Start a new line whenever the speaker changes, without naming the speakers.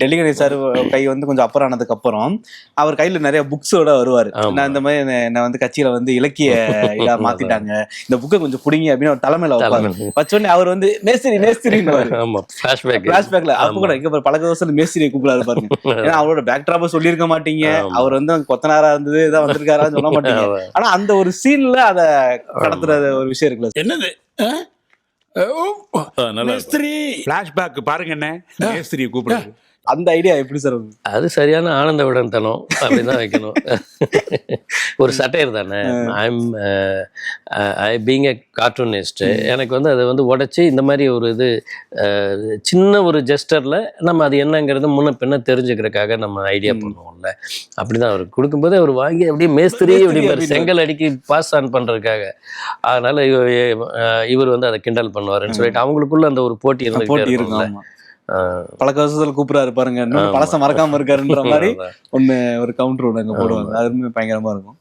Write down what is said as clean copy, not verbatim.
Delhi Ganesh sir கை வந்து கொஞ்சம் அப்புறம் ஆனதுக்கு அப்புறம் அவர் கையில நிறைய புக்ஸோட வருவாரு. நான் இந்த மாதிரி என்ன வந்து கட்சியில வந்து இலக்கிய இதா மாத்திட்டாங்க, இந்த புக்கை கொஞ்சம் புடிங்க அப்படின்னு ஒரு தலைமையில வைப்பாரு. வச்சோடனே அவர் வந்து மேஸ்திரி பிளாஷ்பேக்ல அப்ப கூட இங்க பழக்க வருஷம் மேஸ்திரியை கூப்பிடாரு பாருங்க. ஏன்னா அவரோட பேக் டிராப்ப சொல்லியிருக்க மாட்டீங்க, அவர் வந்து கொத்தனாரா இருந்தது இதான் வந்திருக்காரான்னு சொல்ல மாட்டீங்க. ஆனா அந்த ஒரு சீன்ல அத கடத்துற ஒரு விஷயம் இருக்குல்ல.
என்னது பிளாஷ்பேக் பாருங்க, என்ன மேஸ்திரியை கூப்பிடுறாரு.
அந்த ஐடியா எப்படி சார்?
அது சரியான ஆனந்த விடன்தனம் அப்படிதான் வைக்கணும். ஒரு சட்டையர் தானே, ஐ பீங் எ கார்ட்டூனிஸ்ட், எனக்கு வந்து அதை வந்து உடச்சி இந்த மாதிரி ஒரு இது சின்ன ஒரு ஜெஸ்டரில் நம்ம அது என்னங்கிறது முன்ன பின்ன தெரிஞ்சுக்கிறதுக்காக நம்ம ஐடியா பண்ணுவோம்ல. அப்படிதான் அவர் கொடுக்கும்போது அவர் வாங்கி அப்படியே மேஸ்திரி அப்படி செங்கல் அடிக்கி பாஸ் ஆன் பண்ணுறதுக்காக. அதனால இவர் வந்து அதை கிண்டல் பண்ணுவாருன்னு சொல்லிட்டு அவங்களுக்குள்ள அந்த ஒரு போட்டி இருந்துகிட்டே.
பழக்க வருஷத்துல கூப்பிடாரு பாருங்க, பழச மறக்காம இருக்காருன்ற மாதிரி ஒண்ணு ஒரு கவுண்டர் ஒண்ணு அங்க போடுவாங்க. அதுவுமே பயங்கரமா இருக்கும்.